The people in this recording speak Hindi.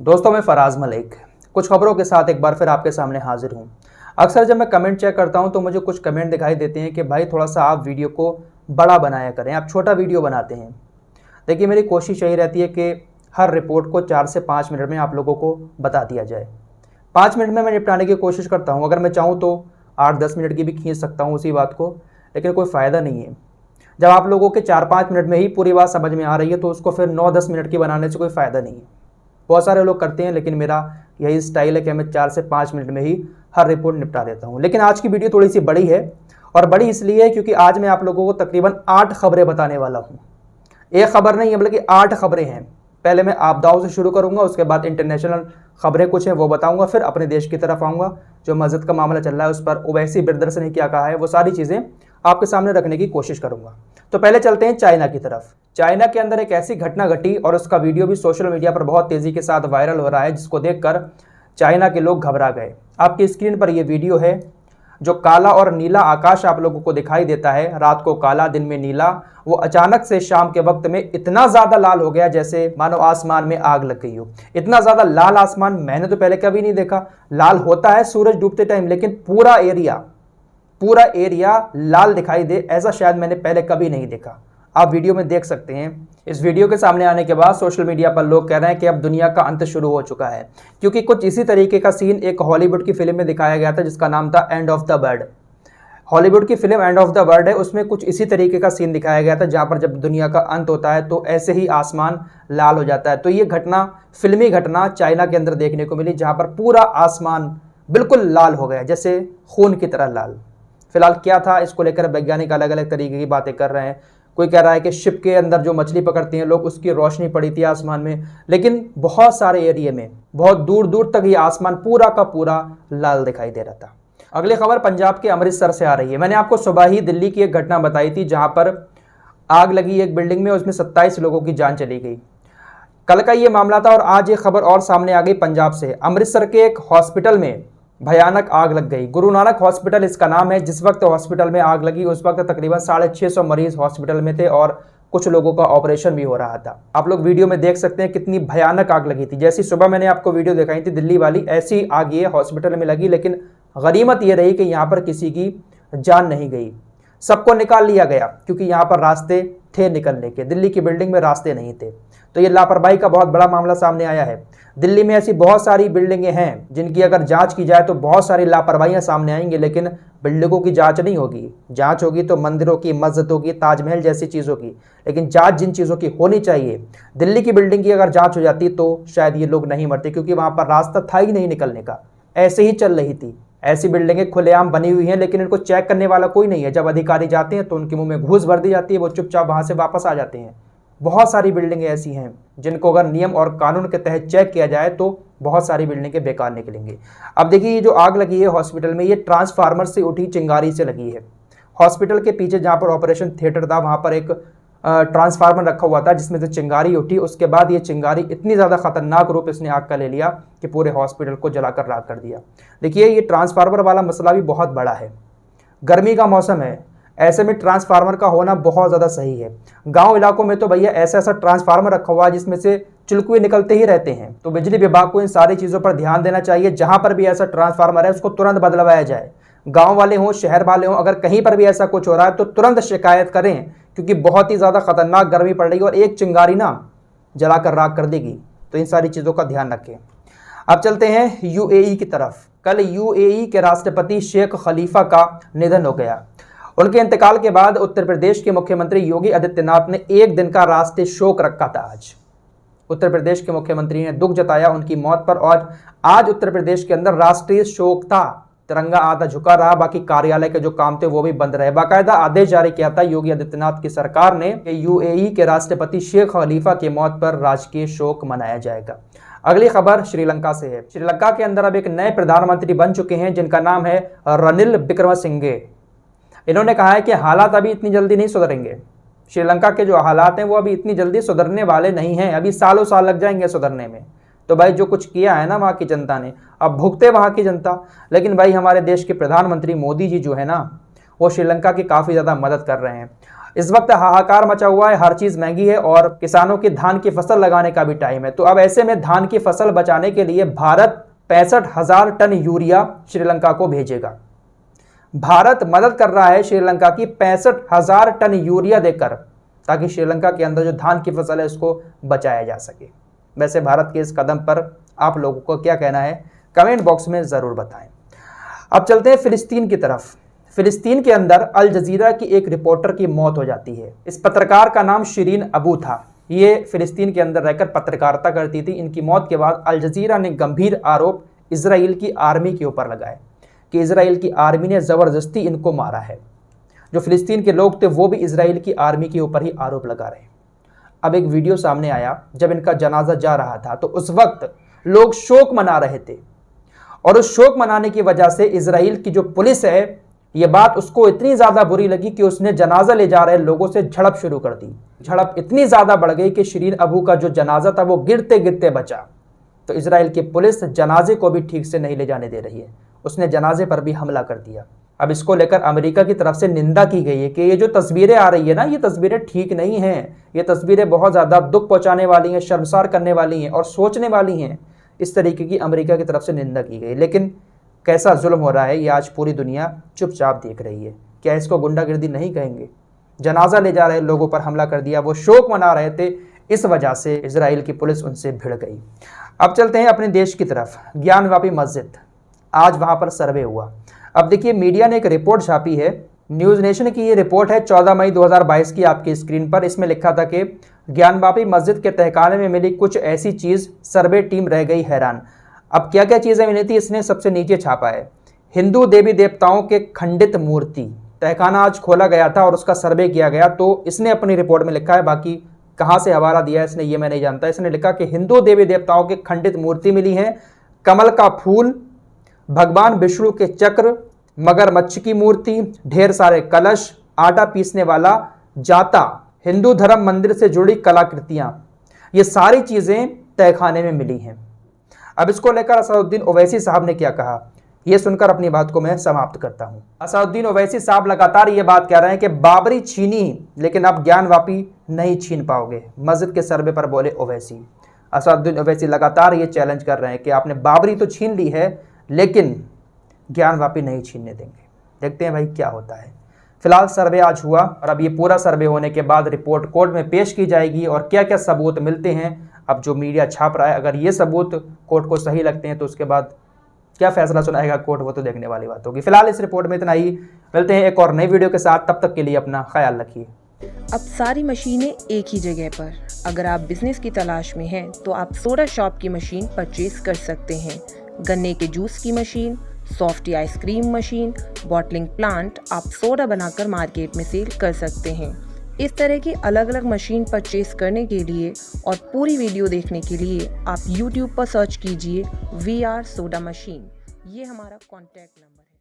दोस्तों, मैं फराज मलिक कुछ खबरों के साथ एक बार फिर आपके सामने हाजिर हूं। अक्सर जब मैं कमेंट चेक करता हूं तो मुझे कुछ कमेंट दिखाई देते हैं कि भाई थोड़ा सा आप वीडियो को बड़ा बनाया करें, आप छोटा वीडियो बनाते हैं। देखिए, मेरी कोशिश यही रहती है कि हर रिपोर्ट को 4 से 5 मिनट में आप लोगों को बता दिया जाए। 5 मिनट में मैं निपटाने की कोशिश करता हूँ। अगर मैं चाहूँ तो 8-10 मिनट की भी खींच सकता हूँ उसी बात को, लेकिन कोई फ़ायदा नहीं है। जब आप लोगों के 4-5 मिनट में ही पूरी बात समझ में आ रही है तो उसको फिर 9-10 मिनट की बनाने से कोई फ़ायदा नहीं है। बहुत सारे लोग करते हैं, लेकिन मेरा यही स्टाइल है कि मैं 4 से 5 मिनट में ही हर रिपोर्ट निपटा देता हूँ। लेकिन आज की वीडियो थोड़ी सी बड़ी है, और बड़ी इसलिए है क्योंकि आज मैं आप लोगों को तकरीबन 8 खबरें बताने वाला हूँ। एक खबर नहीं है बल्कि 8 खबरें हैं। पहले मैं आपदाओं से शुरू करूँगा, उसके बाद इंटरनेशनल खबरें कुछ हैं वो बताऊँगा, फिर अपने देश की तरफ आऊँगा। जो मस्जिद का मामला चल रहा है उस पर ओवैसी ब्रदर्स ने क्या कहा है, वो सारी चीज़ें आपके सामने रखने की कोशिश करूँगा। तो पहले चलते हैं चाइना की तरफ। चाइना के अंदर एक ऐसी घटना घटी और उसका वीडियो भी सोशल मीडिया पर बहुत तेज़ी के साथ वायरल हो रहा है, जिसको देखकर चाइना के लोग घबरा गए। आपकी स्क्रीन पर यह वीडियो है। जो काला और नीला आकाश आप लोगों को दिखाई देता है, रात को काला दिन में नीला, वो अचानक से शाम के वक्त में इतना ज़्यादा लाल हो गया जैसे मानो आसमान में आग लग गई हो। इतना ज़्यादा लाल आसमान मैंने तो पहले कभी नहीं देखा। लाल होता है सूरज डूबते टाइम, लेकिन पूरा एरिया लाल दिखाई दे, ऐसा शायद मैंने पहले कभी नहीं देखा। आप वीडियो में देख सकते हैं। इस वीडियो के सामने आने के बाद सोशल मीडिया पर लोग कह रहे हैं कि अब दुनिया का अंत शुरू हो चुका है, क्योंकि कुछ इसी तरीके का सीन एक हॉलीवुड की फिल्म में दिखाया गया था जिसका नाम था end of the world. Hollywood की फिल्म एंड ऑफ द वर्ल्ड है, उसमें कुछ इसी तरीके का सीन दिखाया गया था, जहां पर जब दुनिया का अंत होता है तो ऐसे ही आसमान लाल हो जाता है। तो ये घटना, फिल्मी घटना चाइना के अंदर देखने को मिली, जहां पर पूरा आसमान बिल्कुल लाल हो गया, जैसे खून की तरह लाल। फिलहाल क्या था, इसको लेकर वैज्ञानिक अलग अलग तरीके की बातें कर रहे हैं। कोई कह रहा है कि शिप के अंदर जो मछली पकड़ते हैं लोग, उसकी रोशनी पड़ी थी आसमान में, लेकिन बहुत सारे एरिया में बहुत दूर दूर तक ये आसमान पूरा का पूरा लाल दिखाई दे रहा था। अगली खबर पंजाब के अमृतसर से आ रही है। मैंने आपको सुबह ही दिल्ली की एक घटना बताई थी, जहां पर आग लगी एक बिल्डिंग में, उसमें 27 लोगों की जान चली गई। कल का ये मामला था और आज ये खबर और सामने आ गई पंजाब से। अमृतसर के एक हॉस्पिटल में भयानक आग लग गई। गुरु नानक हॉस्पिटल इसका नाम है। जिस वक्त हॉस्पिटल में आग लगी उस वक्त तकरीबन 650 मरीज हॉस्पिटल में थे और कुछ लोगों का ऑपरेशन भी हो रहा था। आप लोग वीडियो में देख सकते हैं कितनी भयानक आग लगी थी। जैसी सुबह मैंने आपको वीडियो दिखाई थी दिल्ली वाली, ऐसी आग ये हॉस्पिटल में लगी, लेकिन गनीमत ये रही कि यहाँ पर किसी की जान नहीं गई। सबको निकाल लिया गया क्योंकि यहाँ पर रास्ते थे निकलने के, दिल्ली की बिल्डिंग में रास्ते नहीं थे। तो ये लापरवाही का बहुत बड़ा मामला सामने आया है। दिल्ली में ऐसी बहुत सारी बिल्डिंगें हैं जिनकी अगर जांच की जाए तो बहुत सारी लापरवाहियां सामने आएंगी, लेकिन बिल्डिंगों की जांच नहीं होगी। जांच होगी तो मंदिरों की, मस्जिदों की, ताजमहल जैसी चीज़ों की, लेकिन जांच जिन चीज़ों की होनी चाहिए, दिल्ली की बिल्डिंग की अगर जांच हो जाती तो शायद ये लोग नहीं मरते, क्योंकि वहाँ पर रास्ता था ही नहीं निकलने का, ऐसे ही चल रही थी। ऐसी बिल्डिंगें खुलेआम बनी हुई हैं, लेकिन इनको चेक करने वाला कोई नहीं है। जब अधिकारी जाते हैं तो उनके मुंह में घूस भर दी जाती है, वो चुपचाप वहाँ से वापस आ जाते हैं। बहुत सारी बिल्डिंगें ऐसी हैं जिनको अगर नियम और कानून के तहत चेक किया जाए तो बहुत सारी बिल्डिंगें बेकार निकलेंगी। अब देखिए, ये जो आग लगी है हॉस्पिटल में, ये ट्रांसफार्मर से उठी चिंगारी से लगी है। हॉस्पिटल के पीछे जहाँ पर ऑपरेशन थिएटर था वहाँ पर एक ट्रांसफार्मर रखा हुआ था जिसमें से चिंगारी उठी। उसके बाद ये चिंगारी इतनी ज़्यादा खतरनाक रूप इसने आग का ले लिया कि पूरे हॉस्पिटल को जलाकर राख कर दिया। देखिए, ये ट्रांसफार्मर वाला मसला भी बहुत बड़ा है। गर्मी का मौसम है, ऐसे में ट्रांसफार्मर का होना बहुत ज़्यादा सही है। गांव इलाकों में तो भैया ऐसा ऐसा ट्रांसफार्मर रखा हुआ है जिसमें से चुलकुए निकलते ही रहते हैं। तो बिजली विभाग को इन सारी चीज़ों पर ध्यान देना चाहिए। जहां पर भी ऐसा ट्रांसफार्मर है उसको तुरंत बदलवाया जाए। गांव वाले हों, शहर वाले हों, अगर कहीं पर भी ऐसा कुछ हो रहा है तो तुरंत शिकायत करें, क्योंकि बहुत ही ज़्यादा खतरनाक गर्मी पड़ रही है और एक चिंगारी ना जलाकर राख कर देगी। तो इन सारी चीज़ों का ध्यान रखें। अब चलते हैं यूएई की तरफ। कल यूएई के राष्ट्रपति शेख खलीफा का निधन हो गया। उनके इंतकाल के बाद उत्तर प्रदेश के मुख्यमंत्री योगी आदित्यनाथ ने एक दिन का राष्ट्रीय शोक रखा था। आज उत्तर प्रदेश के मुख्यमंत्री ने दुख जताया उनकी मौत पर, और आज उत्तर प्रदेश के अंदर राष्ट्रीय शोक था। तिरंगा आधा झुका रहा, बाकी कार्यालय के जो काम थे वो भी बंद रहे। बाकायदा आदेश जारी किया था योगी आदित्यनाथ की सरकार ने कि यूएई के राष्ट्रपति शेख खलीफा की मौत पर राजकीय शोक मनाया जाएगा। अगली खबर श्रीलंका से है। श्रीलंका के अंदर अब एक नए प्रधानमंत्री बन चुके हैं जिनका नाम है रनिल विक्रमसिंघे। इन्होंने कहा है कि हालात अभी इतनी जल्दी नहीं सुधरेंगे। श्रीलंका के जो हालात हैं वो अभी इतनी जल्दी सुधरने वाले नहीं हैं, अभी सालों साल लग जाएंगे सुधरने में। तो भाई जो कुछ किया है ना वहाँ की जनता ने, अब भुगते वहाँ की जनता। लेकिन भाई हमारे देश के प्रधानमंत्री मोदी जी जो है ना, वो श्रीलंका की काफ़ी ज़्यादा मदद कर रहे हैं। इस वक्त हाहाकार मचा हुआ है, हर चीज महंगी है और किसानों की धान की फसल लगाने का भी टाइम है। तो अब ऐसे में धान की फसल बचाने के लिए भारत 65,000 टन यूरिया श्रीलंका को भेजेगा। भारत मदद कर रहा है श्रीलंका की 65,000 टन यूरिया देकर, ताकि श्रीलंका के अंदर जो धान की फसल है उसको बचाया जा सके। वैसे भारत के इस कदम पर आप लोगों को क्या कहना है, कमेंट बॉक्स में ज़रूर बताएं। अब चलते हैं फिलिस्तीन की तरफ। फिलिस्तीन के अंदर अल जजीरा की एक रिपोर्टर की मौत हो जाती है। इस पत्रकार का नाम शिरीन अबू था। ये फिलिस्तीन के अंदर रहकर पत्रकारिता करती थी। इनकी मौत के बाद अल जजीरा ने गंभीर आरोप इजराइल की आर्मी के ऊपर लगाए कि इजराइल की आर्मी ने ज़बरदस्ती इनको मारा है। जो फिलिस्तीन के लोग थे वो भी इजराइल की आर्मी के ऊपर ही आरोप लगा रहे हैं। अब एक वीडियो सामने आया, जब इनका जनाजा जा रहा था तो उस वक्त लोग शोक मना रहे थे, और उस शोक मनाने की वजह से इजराइल की जो पुलिस है, ये बात उसको इतनी ज़्यादा बुरी लगी कि उसने जनाजा ले जा रहे लोगों से झड़प शुरू कर दी। झड़प इतनी ज़्यादा बढ़ गई कि शिरीन अबू का जो जनाजा था वो गिरते गिरते बचा। तो इजराइल की पुलिस जनाजे को भी ठीक से नहीं ले जाने दे रही है, उसने जनाजे पर भी हमला कर दिया। अब इसको लेकर अमेरिका की तरफ से निंदा की गई है कि ये जो तस्वीरें आ रही है ना, ये तस्वीरें ठीक नहीं हैं, ये तस्वीरें बहुत ज़्यादा दुख पहुंचाने वाली हैं, शर्मसार करने वाली हैं और सोचने वाली हैं। इस तरीके की अमेरिका की तरफ से निंदा की गई। लेकिन कैसा जुल्म हो रहा है ये आज पूरी दुनिया चुपचाप देख रही है। क्या इसको गुंडागिर्दी नहीं कहेंगे? जनाजा ले जा रहे लोगों पर हमला कर दिया, वो शोक मना रहे थे, इस वजह से इजराइल की पुलिस उनसे भिड़ गई। अब चलते हैं अपने देश की तरफ। ज्ञानवापी मस्जिद, आज वहाँ पर सर्वे हुआ। अब देखिए, मीडिया ने एक रिपोर्ट छापी है, न्यूज़ नेशन की ये रिपोर्ट है 14 मई 2022 की, आपकी स्क्रीन पर। इसमें लिखा था कि ज्ञानवापी मस्जिद के तहखाने में मिली कुछ ऐसी चीज़, सर्वे टीम रह गई हैरान। अब क्या क्या चीज़ें मिली थी, इसने सबसे नीचे छापा है। हिंदू देवी देवताओं के खंडित मूर्ति, तहखाना आज खोला गया था और उसका सर्वे किया गया, तो इसने अपनी रिपोर्ट में लिखा है। बाकी कहाँ से हवाला दिया है इसने, ये मैं नहीं जानता। इसने लिखा कि हिंदू देवी देवताओं के खंडित मूर्ति मिली है, कमल का फूल, भगवान विष्णु के चक्र, मगरमच्छ की मूर्ति, ढेर सारे कलश, आटा पीसने वाला जाता, हिंदू धर्म मंदिर से जुड़ी कलाकृतियां, ये सारी चीज़ें तहखाने में मिली हैं। अब इसको लेकर असदुद्दीन ओवैसी साहब ने क्या कहा, ये सुनकर अपनी बात को मैं समाप्त करता हूं। असदुद्दीन ओवैसी साहब लगातार ये बात कह रहे हैं कि बाबरी छीनी, लेकिन अब ज्ञानवापी नहीं छीन पाओगे। मस्जिद के सर्वे पर बोले ओवैसी। असदुद्दीन ओवैसी लगातार ये चैलेंज कर रहे हैं कि आपने बाबरी तो छीन ली है, लेकिन ज्ञानवापी नहीं छीनने देंगे। देखते हैं भाई क्या होता है। फिलहाल सर्वे आज हुआ और अब ये पूरा सर्वे होने के बाद रिपोर्ट कोर्ट में पेश की जाएगी और क्या क्या सबूत मिलते हैं, अब जो मीडिया छाप रहा है, अगर ये सबूत कोर्ट को सही लगते हैं तो उसके बाद क्या फैसला सुनाएगा कोर्ट, वो तो देखने वाली बात होगी। फिलहाल इस रिपोर्ट में इतना ही, मिलते हैं एक और नई वीडियो के साथ, तब तक के लिए अपना ख्याल रखिए। अब सारी मशीनें एक ही जगह पर। अगर आप बिजनेस की तलाश में हैं तो आप सोडा शॉप की मशीन परचेज कर सकते हैं। गन्ने के जूस की machine, softy ice cream machine, bottling plant, आप सोडा बनाकर मार्केट में सेल कर सकते हैं। इस तरह की अलग अलग मशीन परचेज करने के लिए और पूरी वीडियो देखने के लिए आप YouTube पर सर्च कीजिए VR सोडा मशीन। ये हमारा कॉन्टैक्ट नंबर है।